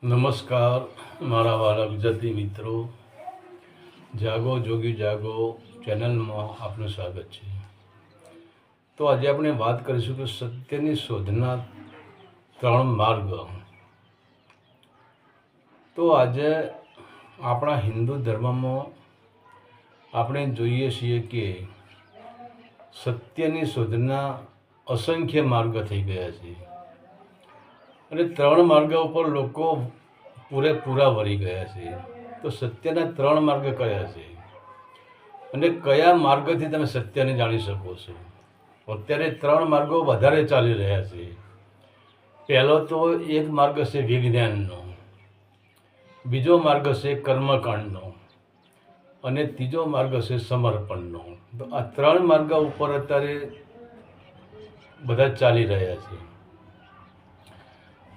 નમસ્કાર મારા વાલા ગુજરાતી મિત્રો, જાગો જોગી જાગો ચેનલમાં આપનું સ્વાગત છે. તો આજે આપણે વાત કરીશું કે સત્યની શોધના 3 માર્ગ. તો આજે આપણા હિન્દુ ધર્મમાં આપણે જોઈએ છીએ કે સત્યની શોધના અસંખ્ય માર્ગ થઈ ગયા છે અને 3 માર્ગ ઉપર લોકો પૂરેપૂરા વળી ગયા છે. તો સત્યના 3 માર્ગ કયા છે અને કયા માર્ગથી તમે સત્યને જાણી શકો છો? અત્યારે 3 માર્ગો વધારે ચાલી રહ્યા છે. પહેલો તો એક માર્ગ છે વિજ્ઞાનનો, બીજો માર્ગ છે કર્મકાંડનો અને ત્રીજો માર્ગ છે સમર્પણનો. તો આ 3 માર્ગ ઉપર અત્યારે બધા ચાલી રહ્યા છે.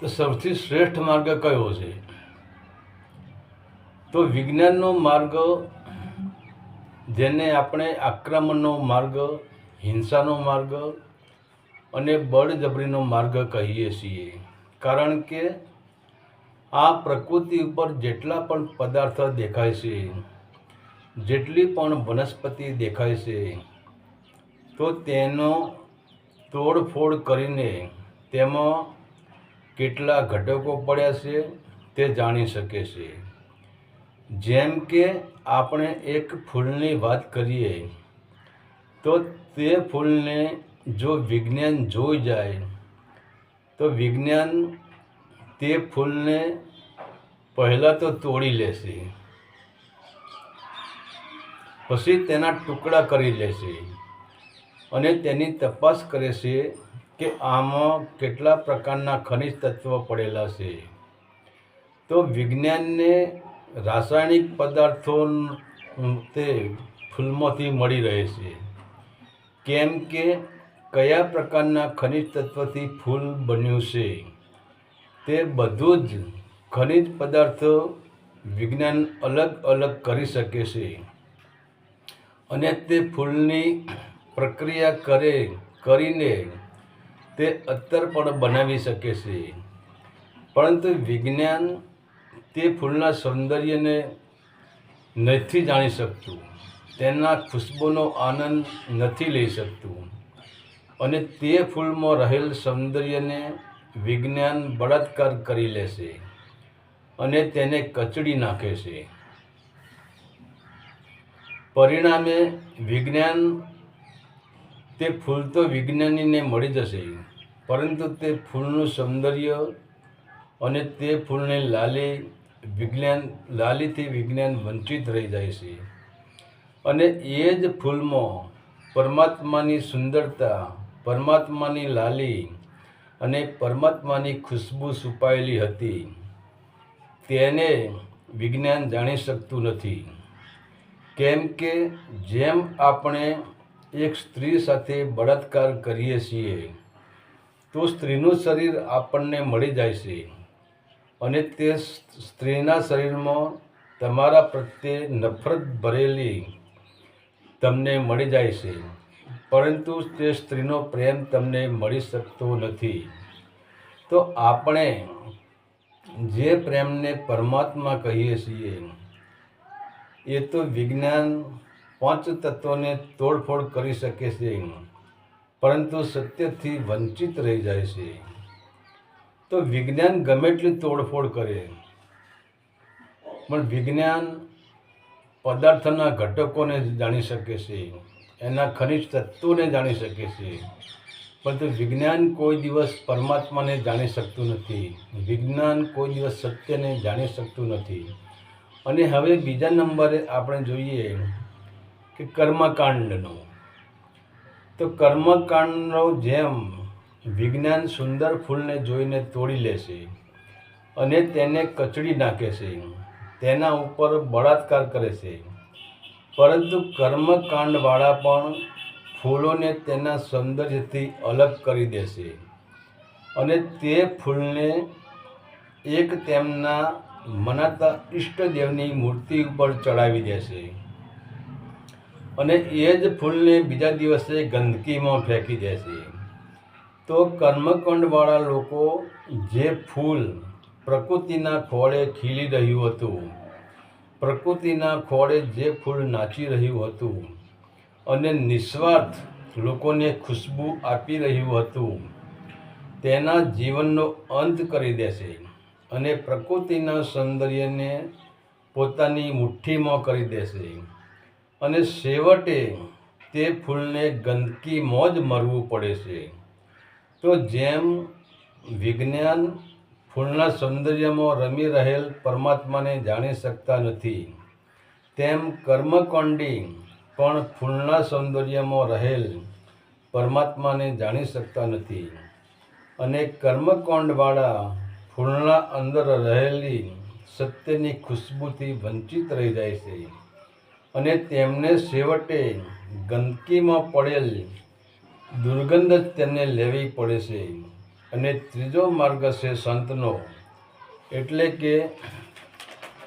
તો સૌથી શ્રેષ્ઠ માર્ગ કયો છે? તો વિજ્ઞાનનો માર્ગ, જેને આપણે આક્રમણનો માર્ગ, હિંસાનો માર્ગ અને બળજબરીનો માર્ગ કહીએ છીએ. કારણ કે આ પ્રકૃતિ ઉપર જેટલા પણ પદાર્થો દેખાય છે, જેટલી પણ વનસ્પતિ દેખાય છે, તો તેનો તોડફોડ કરીને તેમાં કેટલા ઘટકો પડ્યા છે તે જાણી શકે છે. જેમ કે આપણે એક ફૂલની વાત કરીએ તો તે ફૂલને જો વિજ્ઞાન જોઈ જાય તો વિજ્ઞાન તે ફૂલને પહેલાં તો તોડી લેશે, પછી તેના ટુકડા કરી લેશે અને તેની તપાસ કરે છે કે આમાં કેટલા પ્રકારના ખનિજ તત્વો પડેલા છે. તો વિજ્ઞાનને રાસાયણિક પદાર્થો તે ફૂલમાંથી મળી રહે છે. કેમ કે કયા પ્રકારના ખનિજ તત્વથી ફૂલ બન્યું છે તે બધું જ ખનિજ પદાર્થો વિજ્ઞાન અલગ અલગ કરી શકે છે અને તે ફૂલની પ્રક્રિયા કરીને તે અત્તર પણ બનાવી શકે છે. પરંતુ વિજ્ઞાન તે ફૂલના સૌંદર્યને નથી જાણી શકતું, તેના ખુશ્બુનો આનંદ નથી લઈ શકતું અને તે ફૂલમાં રહેલ સૌંદર્યને વિજ્ઞાન બળાત્કાર કરી લેશે અને તેને કચડી નાખે છે. પરિણામે વિજ્ઞાન, તે ફૂલ તો વિજ્ઞાનીને મળી જશે, પરંતુ તે ફૂલનું સૌંદર્ય અને તે ફૂલની લાલીથી વિજ્ઞાન વંચિત રહી જાય છે. અને એ જ ફૂલમાં પરમાત્માની સુંદરતા, પરમાત્માની લાલી અને પરમાત્માની ખુશ્બુ છુપાયેલી હતી. તેને વિજ્ઞાન જાણી શકતું નથી. કેમ કે જેમ આપણે એક સ્ત્રી સાથે બળાત્કાર કરીએ છીએ તો સ્ત્રીનું શરીર આપણને મળી જાય છે અને તે સ્ત્રીના શરીરમાં તમારા પ્રત્યે નફરત ભરેલી તમને મળી જાય છે, પરંતુ તે સ્ત્રીનો પ્રેમ તમને મળી શકતો નથી. તો આપણે જે પ્રેમને પરમાત્મા કહીએ છીએ એ તો વિજ્ઞાન 5 તત્વોને તોડફોડ કરી શકે છે, પરંતુ સત્યથી વંચિત રહી જાય છે. તો વિજ્ઞાન ગમે એટલી તોડફોડ કરે, પણ વિજ્ઞાન પદાર્થના ઘટકોને જાણી શકે છે, એના ખનિજ તત્વોને જાણી શકે છે, પરંતુ વિજ્ઞાન કોઈ દિવસ પરમાત્માને જાણી શકતું નથી. વિજ્ઞાન કોઈ દિવસ સત્યને જાણી શકતું નથી. અને હવે બીજા નંબરે આપણે જોઈએ કે કર્મકાંડનો. તો કર્મકાંડનો જેમ વિજ્ઞાન સુંદર ફૂલને જોઈને તોડી લેશે અને તેને કચડી નાખે છે, તેના ઉપર બળાત્કાર કરે છે, પરંતુ કર્મકાંડવાળા પણ ફૂલોને તેના સૌંદર્યથી અલગ કરી દેશે અને તે ફૂલને એક તેમના મનાતા ઈષ્ટદેવની મૂર્તિ ઉપર ચડાવી દેશે અને એ જ ફૂલને બીજા દિવસે ગંદકીમાં ફેંકી દેશે. તો કર્મકાંડવાળા લોકો જે ફૂલ પ્રકૃતિના ખોળે ખીલી રહ્યું હતું, પ્રકૃતિના ખોળે જે ફૂલ નાચી રહ્યું હતું અને નિસ્વાર્થ લોકોને ખુશ્બુ આપી રહ્યું હતું, તેના જીવનનો અંત કરી દેશે અને પ્રકૃતિના સૌંદર્યને પોતાની મુઠ્ઠીમાં કરી દેશે અને છેવટે તે ફૂલને ગંદકીમાં જ મરવું પડે છે. તો જેમ વિજ્ઞાન ફૂલના સૌંદર્યમાં રમી રહેલ પરમાત્માને જાણી શકતા નથી, તેમ કર્મકાંડી પણ ફૂલના સૌંદર્યમાં રહેલ પરમાત્માને જાણી શકતા નથી અને કર્મકાંડવાળા ફૂલના અંદર રહેલી સત્યની ખુશ્બુથી વંચિત રહી જાય છે અને તેમને છેવટે ગંદકીમાં પડેલ દુર્ગંધ જ તેમને લેવી પડે છે. અને ત્રીજો માર્ગ છે સંતનો, એટલે કે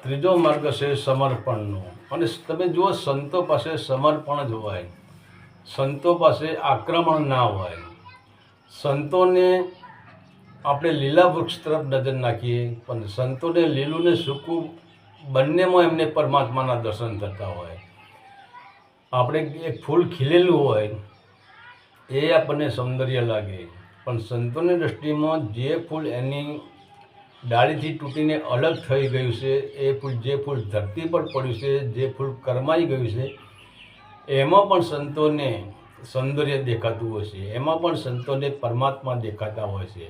ત્રીજો માર્ગ છે સમર્પણનો. અને તમે જુઓ, સંતો પાસે સમર્પણ જ હોય, સંતો પાસે આક્રમણ ના હોય. સંતોને આપણે લીલા વૃક્ષ તરફ નજર નાખીએ, પણ સંતોને લીલું ને સૂકું બંનેમાં એમને પરમાત્માના દર્શન થતા હોય. આપણે એક ફૂલ ખીલેલું હોય એ આપણને સૌંદર્ય લાગે, પણ સંતોની દૃષ્ટિમાં જે ફૂલ એની ડાળીથી તૂટીને અલગ થઈ ગયું છે, એ ફૂલ જે ફૂલ ધરતી પર પડ્યું છે, જે ફૂલ કરમાઈ ગયું છે, એમાં પણ સંતોને સૌંદર્ય દેખાતું હોય છે, એમાં પણ સંતોને પરમાત્મા દેખાતા હોય છે.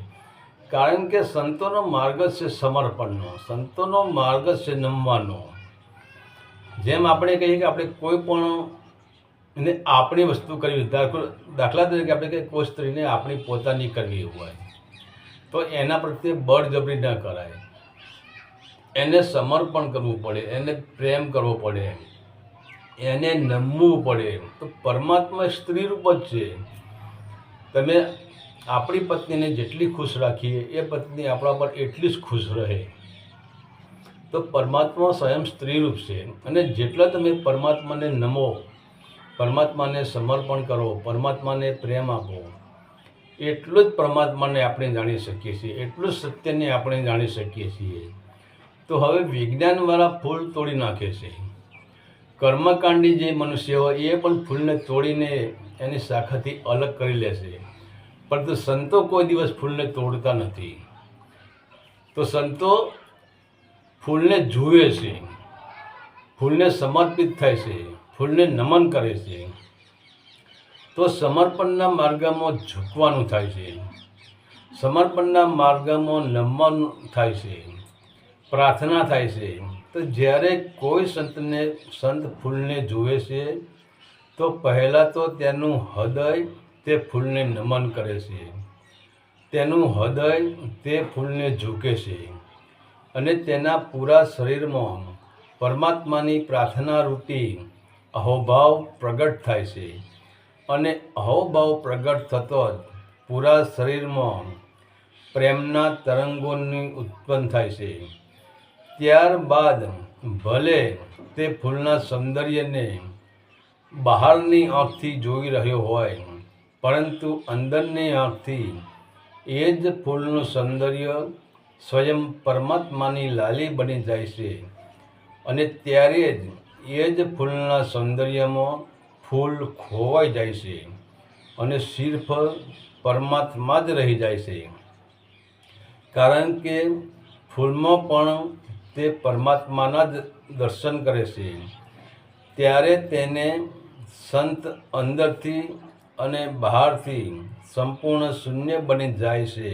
કારણ કે સંતોનો માર્ગ છે સમર્પણનો, સંતોનો માર્ગ છે નમવાનો. જેમ આપણે કહીએ કે આપણે કોઈ પણ ને આપણી વસ્તુ કરવી, દાખલા તરીકે આપણે કંઈ કોઈ સ્ત્રીને આપણી પોતાની કરવી હોય તો એના પ્રત્યે બળજબરી ન કરાય, એને સમર્પણ કરવું પડે, એને પ્રેમ કરવો પડે, એને નમવું પડે. તો પરમાત્મા સ્ત્રી રૂપ જ છે. તમે આપણી પત્નીને જેટલી ખુશ રાખીએ એ પત્ની આપણા પર એટલી જ ખુશ રહે. તો પરમાત્મા સ્વયં સ્ત્રી રૂપ છે અને જેટલા તમે પરમાત્માને નમો, પરમાત્માને સમર્પણ કરો, પરમાત્માને પ્રેમ આપો, એટલું જ પરમાત્માને આપણે જાણી શકીએ છીએ, એટલું જ સત્યને આપણે જાણી શકીએ છીએ. તો હવે વિજ્ઞાનવાળા ફૂલ તોડી નાખે છે. કર્મકાંડી જે મનુષ્ય હોય એ પણ ફૂલને તોડીને એની શાખાથી અલગ કરી લે છે, પરંતુ સંતો કોઈ દિવસ ફૂલને તોડતા નથી. તો સંતો ફૂલને જુએ છે, ફૂલને સમર્પિત થાય છે, ફૂલને નમન કરે છે. તો સમર્પણના માર્ગમાં ઝૂકવાનું થાય છે, સમર્પણના માર્ગમાં નમવાનું થાય છે, પ્રાર્થના થાય છે. તો જ્યારે કોઈ સંત ફૂલને જુએ છે તો પહેલાં તો તેનું હૃદય તે ફૂલને નમન કરે છે, તેનું હૃદય તે ફૂલને ઝૂકે છે અને તેના પૂરા શરીરમાં પરમાત્માની પ્રાર્થના રૂપી અહોભાવ પ્રગટ થાય છે. અને અહોભાવ પ્રગટ થતો જ પૂરા શરીરમાં પ્રેમના તરંગોની ઉત્પન્ન થાય છે. ત્યારબાદ ભલે તે ફૂલના સૌંદર્યને બહારની આંખથી જોઈ રહ્યો હોય, પરંતુ અંદરની આંખથી એ જ ફૂલનું સૌંદર્ય સ્વયં પરમાત્માની લાલી બની જાય છે અને ત્યારે જ એ જ ફૂલના સૌંદર્યમાં ફૂલ ખોવાઈ જાય છે અને સિર્ફ પરમાત્મા જ રહી જાય છે. કારણ કે ફૂલમાં પણ તે પરમાત્માના જ દર્શન કરે છે. ત્યારે તેને સંત અંદરથી અને બહારથી સંપૂર્ણ શૂન્ય બની જાય છે.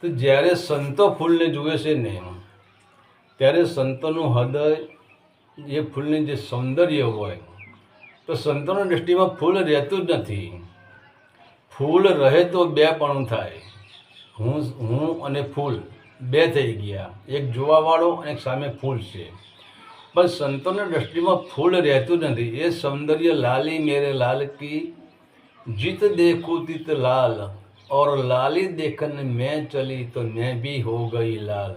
તો જ્યારે સંતો ફૂલને જુએ છે ને, ત્યારે સંતોનું હૃદય એ ફૂલની જે સૌંદર્ય હોય, તો સંતોની દૃષ્ટિમાં ફૂલ રહેતું જ નથી. ફૂલ રહે તો બે પણ થાય, હું અને ફૂલ બે થઈ ગયા, એક જોવાવાળો અને એક સામે ફૂલ છે. પણ સંતોની દૃષ્ટિમાં ફૂલ રહેતું નથી. એ સૌંદર્ય લાલી મેરે લાલ કી જીત દેખું તિત લાલ और लाली देखन मैं चली तो मैं भी हो गई लाल.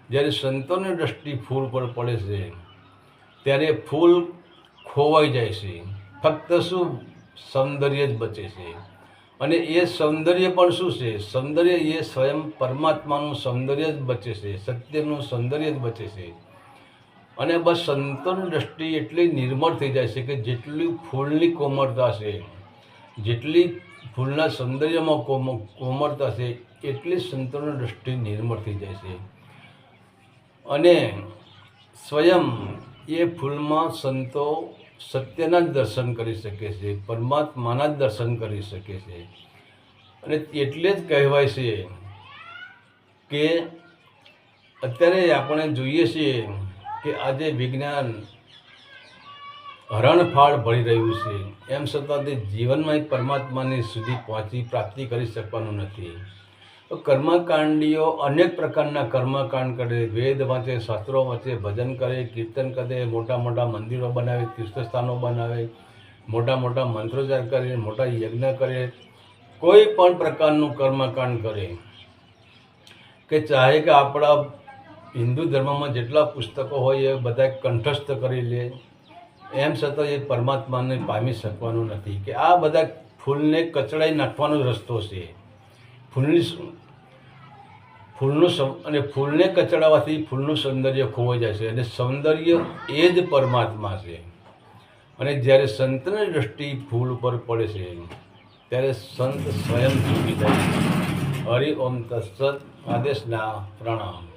જ્યારે સંતોની દૃષ્ટિ ફૂલ પર પડે છે ત્યારે ફૂલ ખોવાઈ જાય છે, ફક્ત શું સૌંદર્ય જ બચે છે. અને એ સૌંદર્ય પણ શું છે? સૌંદર્ય એ સ્વયં પરમાત્માનું સૌંદર્ય જ બચે છે, સત્યનું સૌંદર્ય જ બચે છે. અને બસ સંતોની દ્રષ્ટિ એટલી નિર્મળ થઈ જાય છે કે જેટલી ફૂલની કોમળતા છે, જેટલી ફૂલના સૌંદર્યમાં કોમળતા છે, એટલી સંતોની દ્રષ્ટિ નિર્મળ થઈ જાય છે. અને સ્વયં એ ફૂલમાં સંતો સત્યના જ દર્શન કરી શકે છે, પરમાત્માના જ દર્શન કરી શકે છે. અને એટલે જ કહેવાય છે કે અત્યારે આપણે જોઈએ છીએ કે આજે વિજ્ઞાન હરણફાળ ભળી રહ્યું છે, એમ છતાં તે જીવનમાં પરમાત્માની સુધી પ્રાપ્તિ કરી શકવાનું નથી. તો કર્મકાંડીઓ અનેક પ્રકારના કર્મકાંડ કરે, વેદ વાંચે, શાસ્ત્રો વાંચે, ભજન કરે, કીર્તન કરે, મોટા મોટા મંદિરો બનાવે, તીર્થસ્થાનો બનાવે, મોટા મોટા મંત્રોચ્ચાર કરે, મોટા યજ્ઞ કરે, કોઈ પણ પ્રકારનું કર્મકાંડ કરે, કે ચાહે કે આપણા હિન્દુ ધર્મમાં જેટલા પુસ્તકો હોય એ બધા કંઠસ્થ કરી લે, એમ છતાં એ પરમાત્માને પામી શકવાનું નથી. કે આ બધા ફૂલને કચડાઈ નાખવાનો રસ્તો છે. ફૂલને કચડાવવાથી ફૂલનું સૌંદર્ય ખોવાઈ જાય છે, અને સૌંદર્ય એ જ પરમાત્મા છે. અને જ્યારે સંતની દ્રષ્ટિ ફૂલ ઉપર પડે છે ત્યારે સંત સ્વયં ચૂકી જાય છે. હરિ ઓમ તત્સત. આદેશના પ્રણામ.